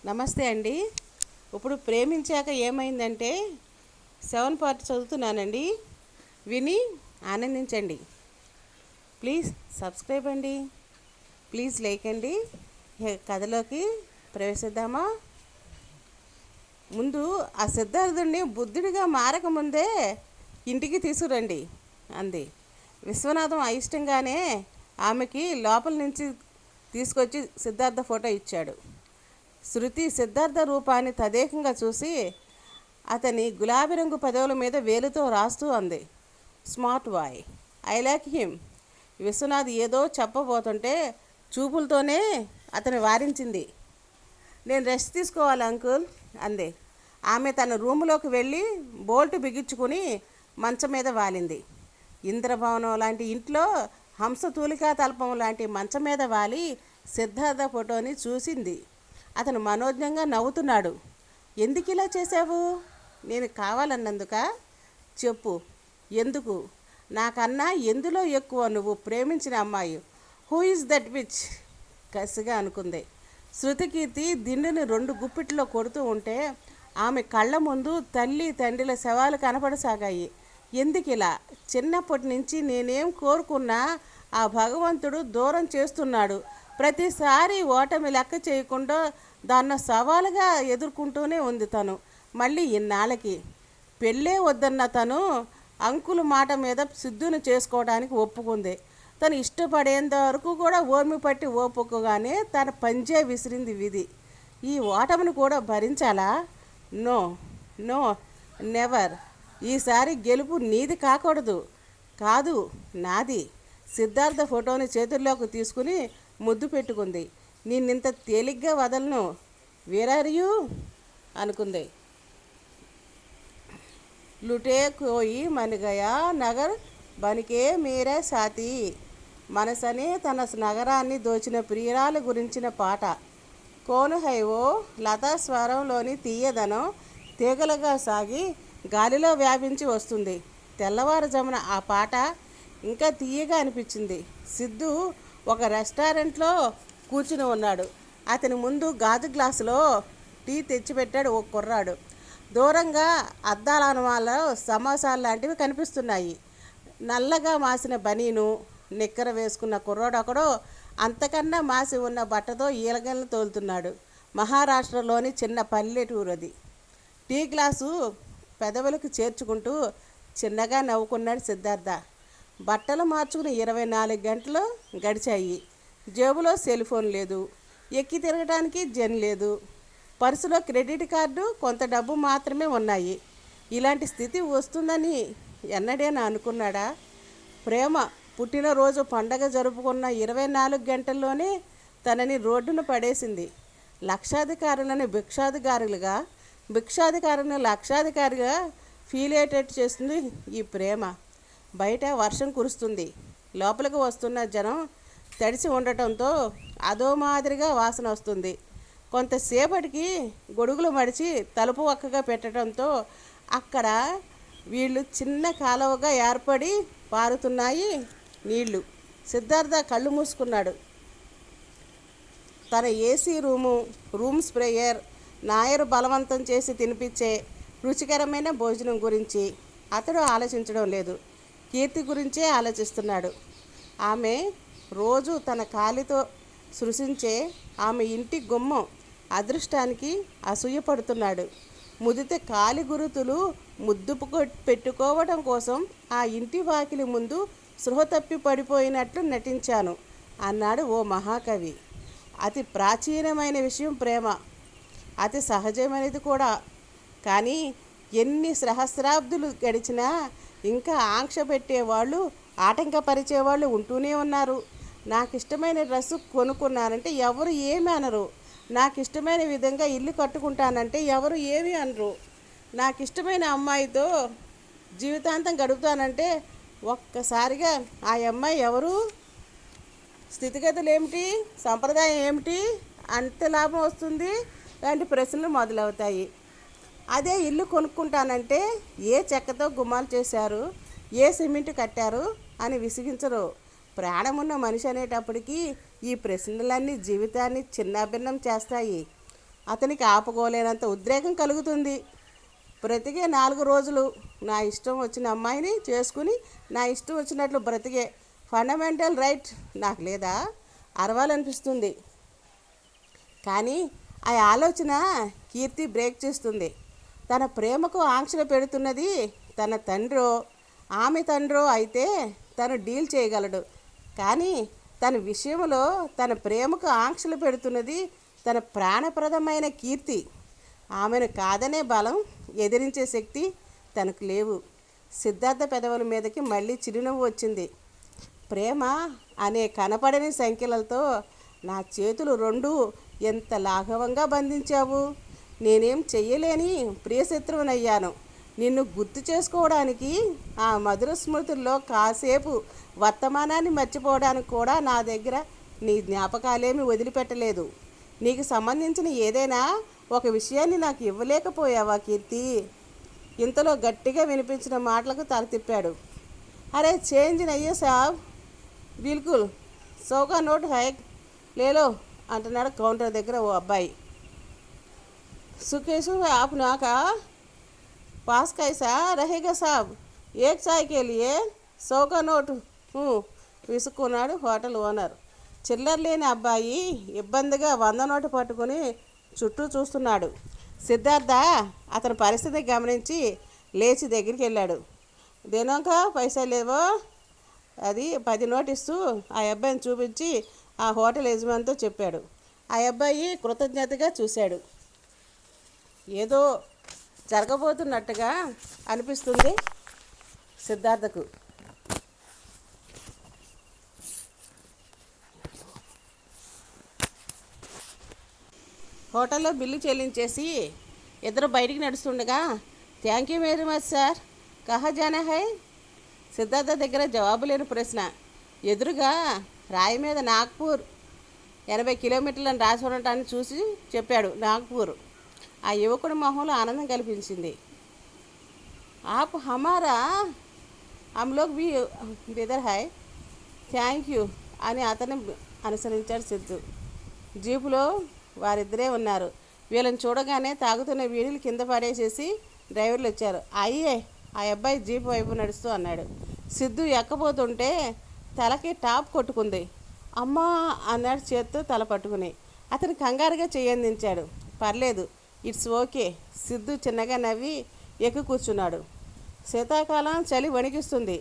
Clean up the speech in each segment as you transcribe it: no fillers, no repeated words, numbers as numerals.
నమస్తే అండి. ఇప్పుడు ప్రేమించాక ఏమైందంటే 7 పార్ట్ చదువుతున్నానండి. విని ఆనందించండి. ప్లీజ్ సబ్స్క్రైబ్ అండి. ప్లీజ్ లైక్ అండి. కథలోకి ప్రవేశిద్దామా? ముందు ఆ సిద్ధార్థుడిని బుద్ధుడిగా మారకముందే ఇంటికి తీసుకురండి అంది. విశ్వనాథం అయిష్టంగానే ఆమెకి లోపల నుంచి తీసుకొచ్చి సిద్ధార్థ ఫోటో ఇచ్చాడు. శృతి సిద్ధార్థ రూపాన్ని తదేకంగా చూసి అతని గులాబీ రంగు పెదవుల మీద వేలుతో రాస్తూ అంది, smart boy, I like him. Vishwanath ఏదో చెప్పబోతుంటే చూపులతోనే అతని వారించింది. నేను రెస్ట్ తీసుకోవాలి అంకుల్ అంది. ఆమె తన రూములోకి వెళ్ళి బోల్ట్ బిగించుకుని మంచం మీద వాలింది. ఇంద్రభవనం లాంటి ఇంట్లో హంసతూలికా తల్పం లాంటి మంచం మీద వాలి సిద్ధార్థ ఫోటోని చూసింది. అతను మనోజ్ఞంగా నవ్వుతున్నాడు. ఎందుకు ఇలా చేశావు? నేను కావాలన్నందుక? చెప్పు, ఎందుకు? నాకన్నా ఎందులో ఎక్కువ నువ్వు ప్రేమించిన అమ్మాయి? Who is that which? కసిగా అనుకుంది. శృతికీర్తి దిండుని 2 గుప్పిట్లో కొడుతూ ఉంటే ఆమె కళ్ళ ముందు తల్లి తండ్రిల శవాలు కనపడసాగాయి. ఎందుకిలా? చిన్నప్పటి నుంచి నేనేం కోరుకున్నా ఆ భగవంతుడు దూరం చేస్తున్నాడు. ప్రతిసారి ఓటమి లెక్క చేయకుండా దాన్ని సవాలుగా ఎదుర్కొంటూనే ఉంది తను. మళ్ళీ ఇన్నాళ్ళకి పెళ్ళే వద్దన్న తను అంకుల్ మాట మీద సిద్ధుని చేసుకోవడానికి ఒప్పుకుంది. తను ఇష్టపడేంత వరకు కూడా ఓర్మి పట్టి ఓపుకోగానే తన పంజే విసిరింది విధి. ఈ ఓటమిని కూడా భరించాలా? No no, never. ఈసారి గెలుపు నీది కాకూడదు, కాదు నాది. సిద్ధార్థ ఫోటోని చేతుల్లోకి తీసుకుని ముద్దు పెట్టుకుంది. నిన్నింత తేలిగ్గా వదలను. వేర్ ఆర్ యూ అనుకుంది. లుటే కోయి మనిగయా నగర్ బనికే మీరే సాతి. మనసనే తన నగరాన్ని దోచిన ప్రియురాలు గురించిన పాట. కోను హైవో లతా స్వరంలోని తీయదనం తీగలుగా సాగి గాలిలో వ్యాపించి వస్తుంది. తెల్లవారుజామున ఆ పాట ఇంకా తీయగా అనిపించింది. సిద్ధు ఒక రెస్టారెంట్లో కూర్చుని ఉన్నాడు. అతని ముందు గాజు గ్లాసులో టీ తెచ్చిపెట్టాడు ఓ కుర్రాడు. దూరంగా అద్దాల అనుమాలలో సమోసాలు లాంటివి కనిపిస్తున్నాయి. నల్లగా మాసిన బనీను నిక్కర వేసుకున్న కుర్రాడు ఒకడో అంతకన్నా మాసి ఉన్న బట్టతో ఈలగలను తోలుతున్నాడు. మహారాష్ట్రలోని చిన్న పల్లెటూరు అది. టీ గ్లాసు పెదవులకు చేర్చుకుంటూ చిన్నగా నవ్వుకున్నాడు సిద్ధార్థ. బట్టలు మార్చుకుని 24 గంటలు గడిచాయి. జేబులో సెల్ ఫోన్ లేదు, ఎక్కి తిరగడానికి జన్ లేదు, పర్సులో క్రెడిట్ కార్డు కొంత డబ్బు మాత్రమే ఉన్నాయి. ఇలాంటి స్థితి వస్తుందని ఎన్నడైనా అనుకున్నాడా? ప్రేమ పుట్టినరోజు పండగ జరుపుకున్న 24 గంటల్లోనే తనని రోడ్డున పడేసింది. లక్షాధికారులను భిక్షాధికారులుగా, భిక్షాధికారులను లక్షాధికారిగా ఫీల్ అయ్యేటట్టు చేస్తుంది ఈ ప్రేమ. బయట వర్షం కురుస్తుంది. లోపలికి వస్తున్న జనం తడిసి ఉండటంతో అదో మాదిరిగా వాసన వస్తుంది. కొంతసేపటికి గొడుగులు మడిచి తలుపు ఒక్కగా పెట్టడంతో అక్కడ వీళ్ళు చిన్న కాలువగా ఏర్పడి పారుతున్నాయి నీళ్లు. సిద్ధార్థ కళ్ళు మూసుకున్నాడు. తన ఏసీ రూమ్ స్ప్రేయర్ నాయరు బలవంతం చేసి తినిపించే రుచికరమైన భోజనం గురించి అతడు ఆలోచించడం లేదు. కీర్తి గురించే ఆలోచిస్తున్నాడు. ఆమె రోజు తన కాలితో సృశించే ఆమె ఇంటి గుమ్మం అదృష్టానికి అసూయపడుతున్నాడు. ముదితే కాలి గురుతులు ముద్దు పెట్టుకోవడం కోసం ఆ ఇంటి వాకిలి ముందు సృహ తప్పి పడిపోయినట్లు నటించాను అన్నాడు ఓ మహాకవి. అతి ప్రాచీనమైన విషయం ప్రేమ, అతి సహజమైనది కూడా. కానీ ఎన్ని సహస్రాబ్దులు గడిచినా ఇంకా ఆంక్ష పెట్టేవాళ్ళు, ఆటంకపరిచేవాళ్ళు ఉంటూనే ఉన్నారు. నాకు ఇష్టమైన డ్రెస్సు కొనుక్కున్నానంటే ఎవరు ఏమి అనరు. నాకు ఇష్టమైన విధంగా ఇల్లు కట్టుకుంటానంటే ఎవరు ఏమి అనరు. నాకు ఇష్టమైన అమ్మాయితో జీవితాంతం గడుపుతానంటే ఒక్కసారిగా ఆ అమ్మాయి ఎవరు, స్థితిగతులు ఏమిటి, సంప్రదాయం ఏమిటి, అంత లాభం వస్తుంది లాంటి ప్రశ్నలు మొదలవుతాయి. అదే ఇల్లు కొనుక్కుంటానంటే ఏ చెక్కతో గుమ్మాలు చేశారు, ఏ సిమెంట్ కట్టారు అని విసిగించరు. ప్రాణమున్న మనిషి అనేటప్పటికీ ఈ ప్రశ్నలన్నీ జీవితాన్ని చిన్నాభిన్నం చేస్తాయి. అతనికి ఆపుకోలేనంత ఉద్రేకం కలుగుతుంది. బ్రతికే 4 రోజులు నా ఇష్టం వచ్చిన అమ్మాయిని చేసుకుని నా ఇష్టం వచ్చినట్లు బ్రతికే ఫండమెంటల్ రైట్ నాకు లేదా? అరవాలనిపిస్తుంది. కానీ ఆ ఆలోచన కీర్తి బ్రేక్ చేస్తుంది. తన ప్రేమకు ఆంక్షలు పెడుతున్నది తన తండ్రో ఆమె తండ్రో అయితే తను డీల్ చేయగలడు. కానీ తన విషయంలో తన ప్రేమకు ఆంక్షలు పెడుతున్నది తన ప్రాణప్రదమైన కీర్తి. ఆమెను కాదనే బలం, ఎదిరించే శక్తి తనకు లేవు. సిద్ధార్థ పెదవుల మీదకి మళ్ళీ చిరునవ్వు వచ్చింది. ప్రేమ అనే కనపడని సంఖ్యలతో నా చేతులు రెండు ఎంత లాఘవంగా బంధించావు. నేనేం చెయ్యలేని ప్రియశత్రువునయ్యాను. నిన్ను గుర్తు చేసుకోవడానికి, ఆ మధుర స్మృతుల్లో కాసేపు వర్తమానాన్ని మర్చిపోవడానికి కూడా నా దగ్గర నీ జ్ఞాపకాలేమి వదిలిపెట్టలేదు. నీకు సంబంధించిన ఏదైనా ఒక విషయాన్ని నాకు ఇవ్వలేకపోయావా కీర్తి? ఇంతలో గట్టిగా వినిపించిన మాటలకు తల తిప్పాడు. అరే చేంజ్ నయ్యే సాబ్, బిల్కుల్ సౌకా నోట్ హై లేలో అంటున్నాడు కౌంటర్ దగ్గర ఓ అబ్బాయి. సుఖేసు आप ना का पास कैसा रहेगा साहब, एक चाय के लिए 100 का नोट విసుక్కున్నాడు హోటల్ ఓనర్. చిల్లర లేని అబ్బాయి ఇబ్బందిగా 100 నోటు పట్టుకుని చుట్టూ చూస్తున్నాడు. సిద్ధార్థ అతని పరిస్థితి గమనించి లేచి దగ్గరికి వెళ్ళాడు. దేనోకా పైసా లేవో అది 10 నోటు ఇస్తూ ఆ అబ్బాయిని చూపించి ఆ హోటల్ యజమానితో చెప్పాడు. ఆ అబ్బాయి కృతజ్ఞతగా చూశాడు. ఏదో జరగబోతున్నట్టుగా అనిపిస్తుంది సిద్ధార్థకు. హోటల్లో బిల్లు చెల్లించేసి ఇద్దరు బయటికి నడుస్తుండగా, thank you very much sir, కహా జానా హై? సిద్ధార్థ దగ్గర జవాబు లేని ప్రశ్న. ఎదురుగా రాయి మీద నాగ్పూర్ 80 కిలోమీటర్లను రాసి ఉండటాన్ని చూసి చెప్పాడు నాగ్పూర్. ఆ యువకుడి మొహంలో ఆనందం కల్పించింది. ఆప్ హమారా హమ్ log Bhi Bidar high, thank you అని అతన్ని అనుసరించాడు సిద్ధు. జీపులో వారిద్దరే ఉన్నారు. వీళ్ళని చూడగానే తాగుతున్న వీడిలు కింద పడేసేసి డ్రైవర్లు వచ్చారు. అయ్యే ఆ అబ్బాయి జీపు వైపు నడుస్తూ అన్నాడు. సిద్ధు ఎక్కబోతుంటే తలకి టాప్ కొట్టుకుంది. అమ్మా అన్నాడు చేత్తో తల పట్టుకుని. అతను కంగారుగా చేయందించాడు. పర్లేదు, ఇట్స్ ఓకే. సిద్ధు చిన్నగా నవ్వి ఎక్కి కూర్చున్నాడు. శీతాకాలం చలి వణికిస్తుంది.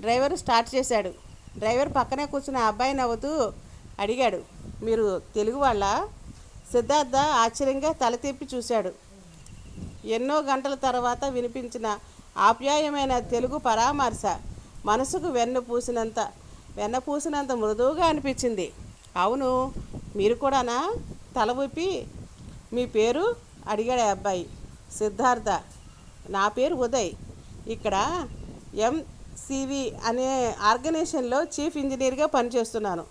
డ్రైవర్ స్టార్ట్ చేశాడు. డ్రైవర్ పక్కనే కూర్చున్న అబ్బాయి నవ్వుతూ అడిగాడు, మీరు తెలుగు వాళ్ళ? సిద్ధార్థ ఆశ్చర్యంగా తల తిప్పి చూశాడు. ఎన్నో గంటల తర్వాత వినిపించిన ఆప్యాయమైన తెలుగు పరామర్శ మనసుకు వెన్న పూసినంత మృదువుగా అనిపించింది. అవును, మీరు కూడానా? తల ఊపి మీ పేరు అడిగాడు అబ్బాయి. సిద్ధార్థ, నా పేరు ఉదయ్, ఇక్కడ ఎంసివి అనే ఆర్గనైజేషన్లో చీఫ్ ఇంజనీర్గా పనిచేస్తున్నాను.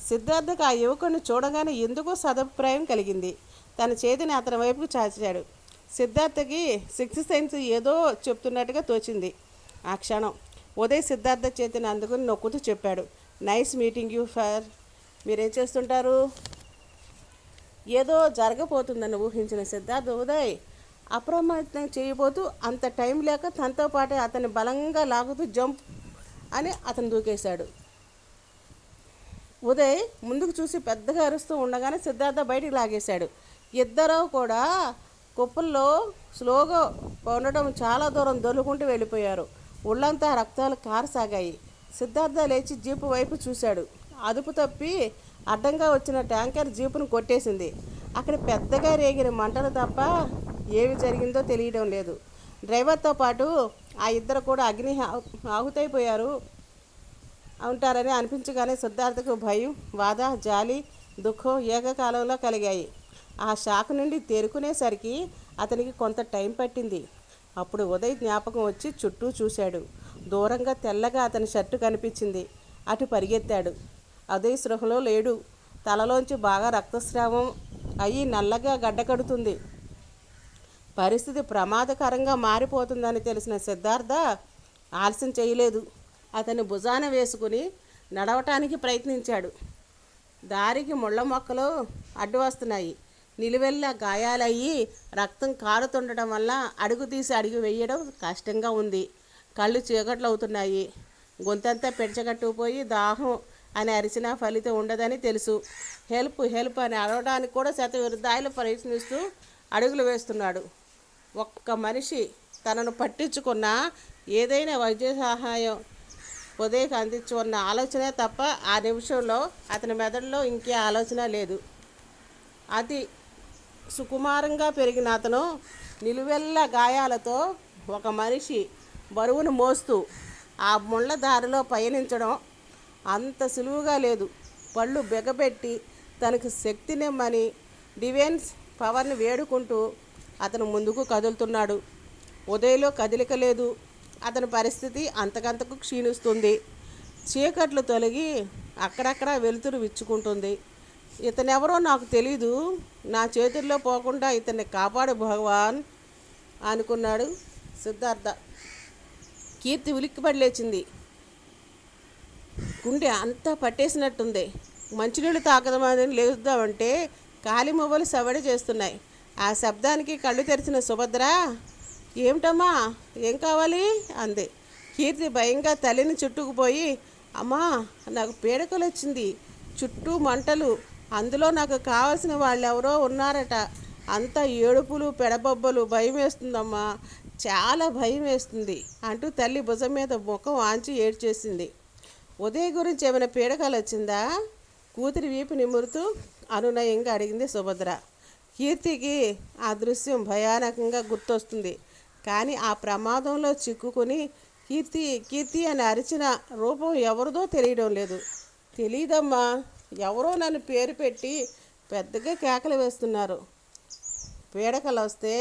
సిద్ధార్థకు ఆ యువకుడిని చూడగానే ఎందుకో సదభిప్రాయం కలిగింది. తన చేతిని అతని వైపుకు చాచాడు. సిద్ధార్థకి సిక్స్త్ సెన్స్ ఏదో చెప్తున్నట్టుగా తోచింది. ఆ క్షణం ఉదయ్ సిద్ధార్థ చేతిని అందుకుని నొక్కుతూ చెప్పాడు, నైస్ మీటింగ్ యూ ఫర్. మీరేం చేస్తుంటారు? ఏదో జరగబోతుందని ఊహించిన సిద్ధార్థ ఉదయ్ అప్రమత్తం చేయబోతూ అంత టైం లేక తనతో పాటే అతన్ని బలంగా లాగుతూ జంప్ అని అతను దూకేశాడు. ఉదయ్ ముందుకు చూసి పెద్దగా అరుస్తూ ఉండగానే సిద్ధార్థ బయటికి లాగేశాడు. ఇద్దరూ కూడా కుప్పల్లో స్లోగా ఉండడం చాలా దూరం దొర్లుకుంటూ వెళ్ళిపోయారు. ఒళ్ళంతా రక్తాలు కారసాగాయి. సిద్ధార్థ లేచి జీపు వైపు చూశాడు. అదుపు తప్పి అడ్డంగా వచ్చిన ట్యాంకర్ జీపును కొట్టేసింది. అక్కడ పెద్దగా రేగిన మంటలు తప్ప ఏమి జరిగిందో తెలియడం లేదు. డ్రైవర్తో పాటు ఆ ఇద్దరు కూడా అగ్ని ఆహుతైపోయారు ఉంటారని అనిపించగానే సిద్ధార్థకు భయం, బాధ, జాలి, దుఃఖం ఏకకాలంలో కలిగాయి. ఆ షాక్ నుండి తేరుకునేసరికి అతనికి కొంత టైం పట్టింది. అప్పుడు ఉదయ్ జ్ఞాపకం వచ్చి చుట్టూ చూశాడు. దూరంగా తెల్లగా అతని షర్టు కనిపించింది. అటు పరిగెత్తాడు. ఉదయ్ స్పృహలో లేడు. తలలోంచి బాగా రక్తస్రావం అయ్యి నల్లగా గడ్డకడుతుంది. పరిస్థితి ప్రమాదకరంగా మారిపోతుందని తెలిసిన సిద్ధార్థ ఆలస్యం చేయలేదు. అతని భుజాన వేసుకుని నడవటానికి ప్రయత్నించాడు. దారికి ముళ్ళ మొక్కలు అడ్డు వస్తున్నాయి. నిలువెల్లా గాయాలయ్యి రక్తం కారుతుండటం వల్ల అడుగు తీసి అడుగు వేయడం కష్టంగా ఉంది. కళ్ళు చీకట్లు అవుతున్నాయి. గొంతంతా పెంచగట్టుకుపోయి దాహం అని అరిచినా ఫలితం ఉండదని తెలుసు. హెల్ప్ హెల్ప్ అని అరవడానికి కూడా శతవిరుద్ధాయిలు ప్రయత్నిస్తూ అడుగులు వేస్తున్నాడు. ఒక్క మనిషి తనను పట్టించుకున్న ఏదైనా వైద్య సహాయం ఉదయకు అందించుకున్న ఆలోచనే తప్ప ఆ నిమిషంలో అతని మెదడులో ఇంకే ఆలోచన లేదు. అతి సుకుమారంగా పెరిగిన అతను నిలువెల్ల గాయాలతో ఒక మనిషి బరువును మోస్తూ ఆ ముళ్ళ దారిలో పయనించడం అంత సులువుగా లేదు. పళ్ళు బెగపెట్టి తనకు శక్తినిమ్మని డివైన్స్ పవర్ని వేడుకుంటూ అతను ముందుకు కదులుతున్నాడు. ఉదయలో కదలిక లేదు. అతని పరిస్థితి అంతకంతకు క్షీణిస్తుంది. చీకట్లు తొలగి అక్కడక్కడ వెలుతురు విచ్చుకుంటుంది. ఇతనెవరో నాకు తెలీదు, నా చేతుల్లో పోకుండా ఇతన్ని కాపాడు భగవాన్ అనుకున్నాడు సిద్ధార్థ. కీర్తి ఉలిక్కిపడి లేచింది. గుండె అంతా పట్టేసినట్టుంది. మంచినీళ్ళు తాకదామని లేద్దామంటే కాలి మువ్వలు సవడి చేస్తున్నాయి. ఆ శబ్దానికి కళ్ళు తెరిచిన సుభద్ర, ఏమిటమ్మా, ఏం కావాలి అంది. కీర్తి భయంగా తల్లిని చుట్టుకుపోయి, అమ్మా, నాకు పీడకలు వచ్చింది, చుట్టూ మంటలు, అందులో నాకు కావలసిన వాళ్ళెవరో ఉన్నారట, అంతా ఏడుపులు పెడబొబ్బలు, భయం వేస్తుందమ్మా, చాలా భయం వేస్తుంది అంటూ తల్లి భుజం మీద ముఖం ఆంచి ఏడ్చేసింది. ఉదయ గురించి ఏమైనా పీడకలు వచ్చిందా? కూతురి వీపు నిమురుతూ అనునయంగా అడిగింది సుభద్ర. కీర్తికి ఆ దృశ్యం భయానకంగా గుర్తొస్తుంది. కానీ ఆ ప్రమాదంలో చిక్కుకుని కీర్తి కీర్తి అని అరిచిన రూపం ఎవరిదో తెలియడం లేదు. తెలీదమ్మా, ఎవరో నన్ను పేరు పెట్టి పెద్దగా కేకలు వేస్తున్నారు. పీడకలు వస్తే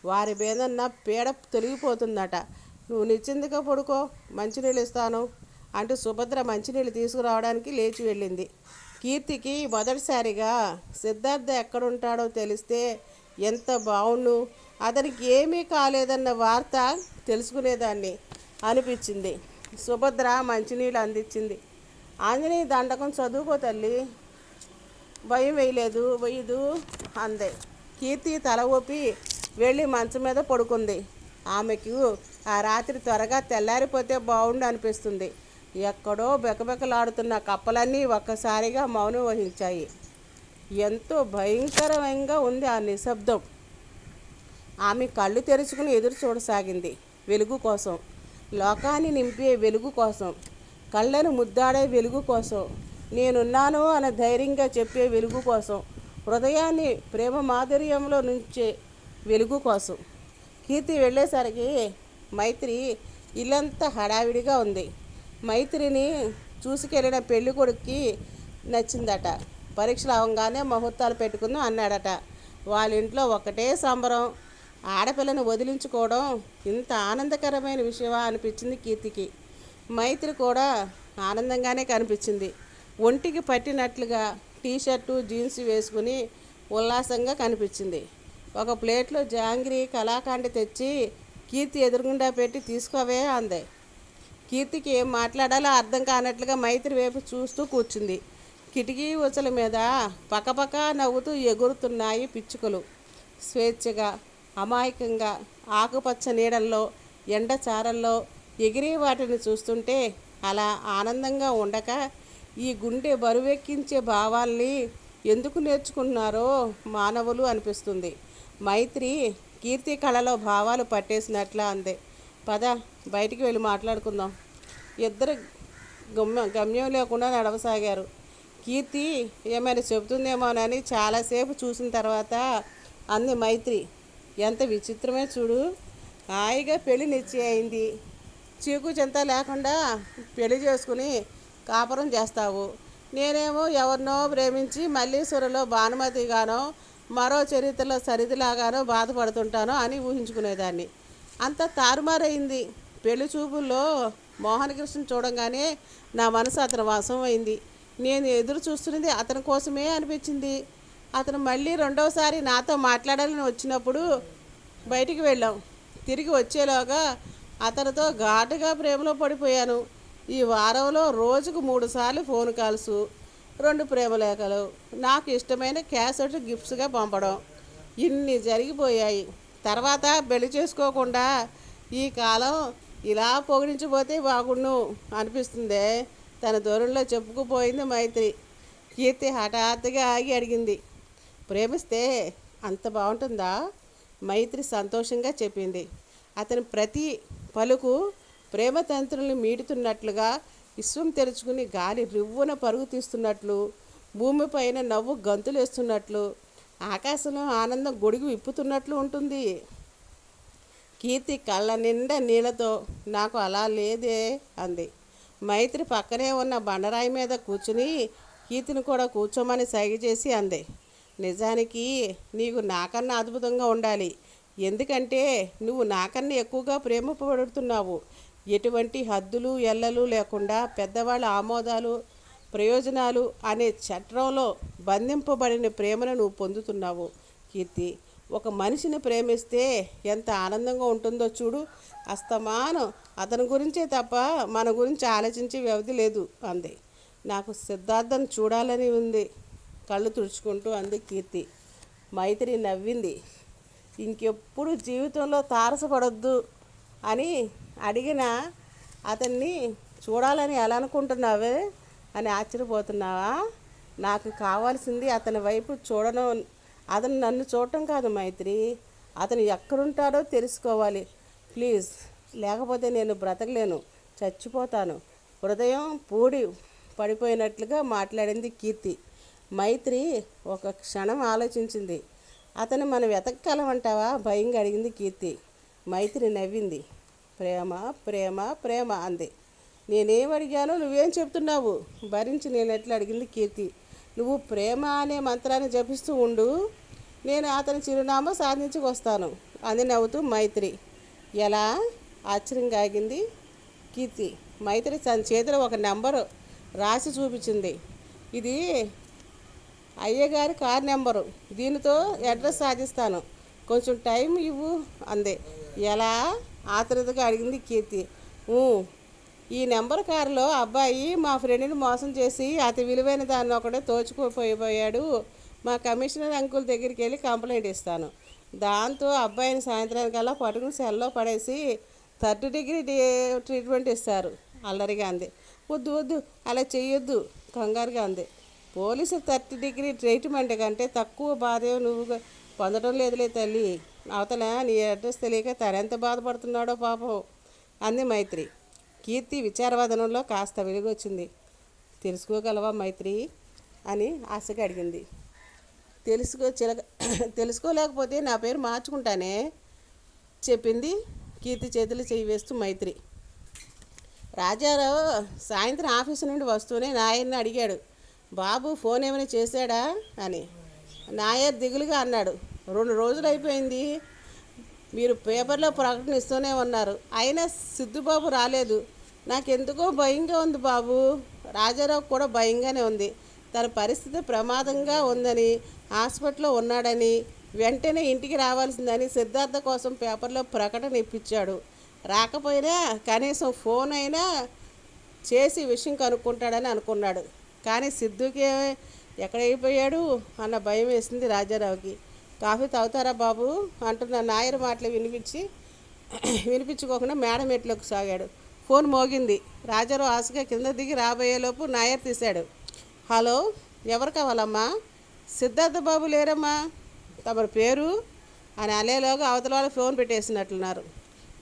వారి మీదన్న పీడ తొలగిపోతుందట. నువ్వు నిశ్చింతగా పడుకో, మంచినీళ్ళు ఇస్తాను అంటూ సుభద్ర మంచినీళ్ళు తీసుకురావడానికి లేచి వెళ్ళింది. కీర్తికి మొదటిసారిగా సిద్ధార్థ ఎక్కడుంటాడో తెలిస్తే ఎంత బావుండు, అతనికి ఏమీ కాలేదన్న వార్త తెలుసుకునేదాన్ని అనిపించింది. సుభద్ర మంచినీళ్ళు అందించింది. ఆంజనేయ దండకం చదువుకో తల్లి, భయం వేయదు అందే. కీర్తి తల ఊపి వెళ్ళి మంచం మీద పడుకుంది. ఆమెకు ఆ రాత్రి త్వరగా తెల్లారిపోతే బాగుండు అనిపిస్తుంది. ఎక్కడో బెకబెకలాడుతున్న కప్పలన్నీ ఒక్కసారిగా మౌనం వహించాయి. ఎంతో భయంకరంగా ఉంది ఆ నిశ్శబ్దం. ఆమె కళ్ళు తెరుచుకుని ఎదురు చూడసాగింది వెలుగు కోసం, లోకాన్ని నింపే వెలుగు కోసం, కళ్ళను ముద్దాడే వెలుగు కోసం, నేనున్నాను అనే ధైర్యంగా చెప్పే వెలుగు కోసం, హృదయాన్ని ప్రేమ మాధుర్యంలో నుంచే వెలుగు కోసం. కీర్తి వెళ్ళేసరికి మైత్రి ఇల్లంతా హడావిడిగా ఉంది. మైత్రిని చూసుకెళ్ళిన పెళ్లి కొడుక్కి నచ్చిందట. పరీక్షలు అవగానే ముహూర్తాలు పెట్టుకుందాం అన్నాడట. వాళ్ళ ఇంట్లో ఒకటే సంబరం. ఆడపిల్లను వదిలించుకోవడం ఇంత ఆనందకరమైన విషయమా అనిపించింది కీర్తికి. మైత్రి కూడా ఆనందంగానే కనిపించింది. ఒంటికి పట్టినట్లుగా టీషర్టు జీన్స్ వేసుకుని ఉల్లాసంగా కనిపించింది. ఒక ప్లేట్లో జాంగ్రీ కలాకండ్ తెచ్చి కీర్తి ఎదురుగుండా పెట్టి తీసుకోవే అంది. కీర్తికి ఏం మాట్లాడాలో అర్థం కానట్లుగా మైత్రి వైపు చూస్తూ కూర్చుంది. కిటికీ ఉచల మీద పక్కపక్క నవ్వుతూ ఎగురుతున్నాయి పిచ్చుకలు. స్వేచ్ఛగా అమాయకంగా ఆకుపచ్చ నీడల్లో ఎండ చారల్లో ఎగిరే వాటిని చూస్తుంటే అలా ఆనందంగా ఉండక ఈ గుండె బరువెక్కించే భావాల్ని ఎందుకు నేర్చుకున్నారో మానవులు అనిపిస్తుంది. మైత్రి కీర్తి కళలో భావాలు పట్టేసినట్లా అందే. పద, బయటికి వెళ్ళి మాట్లాడుకుందాం. ఇద్దరు గమ్యం లేకుండా నడవసాగారు. కీర్తి ఏమైనా చెబుతుందేమోనని చాలాసేపు చూసిన తర్వాత అంది మైత్రి. ఎంత విచిత్రమే చూడు, హాయిగా పెళ్లి నిశ్చయింది, చీకు చింత లేకుండా పెళ్లి చేసుకుని కాపురం చేస్తావు. నేనేమో ఎవరినో ప్రేమించి మల్లీశ్వరలో భానుమతిగానో మరో చరిత్రలో సరిదిలాగానో బాధపడుతుంటానో అని ఊహించుకునేదాన్ని. అంత తారుమారైంది. పెళ్లి చూపుల్లో మోహనకృష్ణ చూడంగానే నా మనసు అతని వశం అయింది. నేను ఎదురు చూస్తున్నది అతని కోసమే అనిపించింది. అతను మళ్ళీ రెండోసారి నాతో మాట్లాడాలని వచ్చినప్పుడు బయటికి వెళ్ళాం. తిరిగి వచ్చేలోగా అతనితో ఘాటుగా ప్రేమలో పడిపోయాను. ఈ వారంలో రోజుకు 3 సార్లు ఫోన్ కాల్సు. 2 ప్రేమలేఖలు, నాకు ఇష్టమైన క్యాసెట్ గిఫ్ట్స్గా పంపడం, ఇన్ని జరిగిపోయాయి. తర్వాత పెళ్లి చేసుకోకుండా ఈ కాలం ఇలా పొగిడించిపోతే బాగుండు అనిపిస్తుందే. తన దూరంలో చెప్పుకుపోయింది మైత్రి. కీర్తి హఠాత్తుగా ఆగి అడిగింది, ప్రేమిస్తే అంత బాగుంటుందా? మైత్రి సంతోషంగా చెప్పింది. అతని ప్రతి పలుకు ప్రేమ తంత్రుల్ని మీటుతున్నట్లుగా, విశ్వం తెరుచుకుని గాలి రివ్వున పరుగు తీస్తున్నట్లు, భూమిపైన నవ్వు గంతులేస్తున్నట్లు, ఆకాశంలో ఆనందం గొడుగు విప్పుతున్నట్లు ఉంటుంది. కీర్తి కళ్ళ నిండా నీళ్ళతో, నాకు అలా లేదే అంది. మైత్రి పక్కనే ఉన్న బండరాయి మీద కూర్చుని కీర్తిని కూడా కూర్చోమని సైగ చేసి అంది, నిజానికి నీకు నాకన్నా అద్భుతంగా ఉండాలి. ఎందుకంటే నువ్వు నాకన్నా ఎక్కువగా ప్రేమ పడుతున్నావు. ఎటువంటి హద్దులు ఎల్లలు లేకుండా పెద్దవాళ్ళ ఆమోదాలు ప్రయోజనాలు అనే చట్రంలో బంధింపబడిన ప్రేమను నువ్వు పొందుతున్నావు. కీర్తి, ఒక మనిషిని ప్రేమిస్తే ఎంత ఆనందంగా ఉంటుందో చూడు. అస్తమానం అతని గురించే తప్ప మన గురించి ఆలోచించే వ్యవధి లేదు అంది. నాకు సిద్ధార్థను చూడాలని ఉంది కళ్ళు తుడుచుకుంటూ అంది కీర్తి. మైత్రి నవ్వింది. ఇంకెప్పుడు జీవితంలో తారసపడొద్దు అని అడిగిన అతన్ని చూడాలని ఎలా అనుకుంటున్నావే అని ఆశ్చర్యపోతున్నావా? నాకు కావాల్సింది అతని వైపు చూడడం, అతను నన్ను చూడటం కాదు మైత్రి. అతను ఎక్కడుంటాడో తెలుసుకోవాలి ప్లీజ్. లేకపోతే నేను బ్రతకలేను, చచ్చిపోతాను. హృదయం పూడి పడిపోయినట్లుగా మాట్లాడింది కీర్తి. మైత్రి ఒక క్షణం ఆలోచించింది. అతను మనం వెతకగలమంటావా భయంగా అడిగింది కీర్తి. మైత్రి నవ్వింది. ప్రేమ ప్రేమ ప్రేమ అంది. నేనేం అడిగానో నువ్వేం చెప్తున్నావు భరించి నేను ఎట్లా అడిగింది కీర్తి. నువ్వు ప్రేమ అనే మంత్రాన్ని జపిస్తూ ఉండు, నేను అతని చిరునామా సాధించుకొస్తాను అంది నవ్వుతూ మైత్రి. ఎలా? ఆశ్చర్యంగా ఆగింది కీర్తి. మైత్రి తన చేతిలో ఒక నెంబరు రాసి చూపించింది. ఇది అయ్యగారి కార్ నెంబరు, దీనితో అడ్రస్ సాధిస్తాను, కొంచెం టైం ఇవ్వు అందే. ఎలా? ఆతృతగా అడిగింది కీర్తి. ఈ నెంబర్ కారులో అబ్బాయి మా ఫ్రెండ్ని మోసం చేసి అతి విలువైన దాన్ని ఒకటే తోచుకుపోయాడు. మా కమిషనర్ అంకుల్ దగ్గరికి వెళ్ళి కంప్లైంట్ ఇస్తాను. దాంతో అబ్బాయిని సాయంత్రానికల్లా పట్టుకుని సెల్లో పడేసి 30 డిగ్రీ ట్రీట్మెంట్ ఇస్తారు అల్లరిగా అంది. వద్దు వద్దు అలా చెయ్యొద్దు కంగారుగా అంది. పోలీసు 30 డిగ్రీ ట్రీట్మెంట్ కంటే తక్కువ బాధే నువ్వు పొందడం లేదులే తల్లి. అవతల నీ అడ్రస్ తెలియక తనెంత బాధపడుతున్నాడో పాపం అంది మైత్రి. కీర్తి విచారవాదనంలో కాస్త వెలుగొచ్చింది. తెలుసుకోగలవా మైత్రి అని ఆశగా అడిగింది. తెలుసుకోలేకపోతే నా పేరు మార్చుకుంటానే చెప్పింది కీర్తి చేతులు చేయి వేస్తూ మైత్రి. రాజారావు సాయంత్రం ఆఫీసు నుండి వస్తూనే నాయర్ని అడిగాడు, బాబు ఫోన్ ఏమైనా చేశాడా అని. నాయర్ దిగులుగా అన్నాడు, 2 రోజులు అయిపోయింది, మీరు పేపర్లో ప్రకటన ఇస్తూనే ఉన్నారు, అయినా సిద్ధుబాబు రాలేదు. నాకెందుకో భయంగా ఉంది బాబు. రాజారావు కూడా భయంగానే ఉంది. తన పరిస్థితి ప్రమాదంగా ఉందని, హాస్పిటల్లో ఉన్నాడని, వెంటనే ఇంటికి రావాల్సిందని సిద్ధార్థ కోసం పేపర్లో ప్రకటన ఇప్పించాడు. రాకపోయినా కనీసం ఫోన్ అయినా చేసి విషయం కనుక్కుంటాడని అనుకున్నాడు. కానీ సిద్ధుకి ఎక్కడైపోయాడు అన్న భయం వేసింది రాజారావుకి. కాఫీ తాగుతారా బాబు అంటున్న నాయర్ మాటలు వినిపించుకోకుండా మేడ మెట్లోకి సాగాడు. ఫోన్ మోగింది. రాజారావు ఆశగా కింద దిగి రాబోయేలోపు నాయర్ తీశాడు. హలో, ఎవరు కావాలమ్మా? సిద్ధార్థ బాబు లేరమ్మా. తమరి పేరు అని అనేలోగా అవతల వాళ్ళు ఫోన్ పెట్టేసినట్లున్నారు.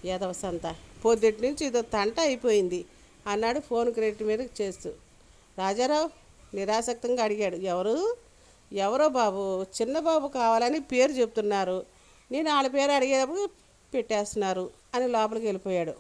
యాదవసంతా పొద్దుటి నుంచి ఇదో తంట అయిపోయింది అన్నాడు ఫోన్ క్రెడిట్ మీద చేస్తూ. రాజారావు నిరాసక్తంగా అడిగాడు. ఎవరో బాబు, చిన్న బాబు కావాలని పేరు చెప్తున్నారు. నేను వాళ్ళ పేరు అడిగేటప్పుడు పెట్టేస్తున్నారు అని లోపలికి వెళ్ళిపోయాడు.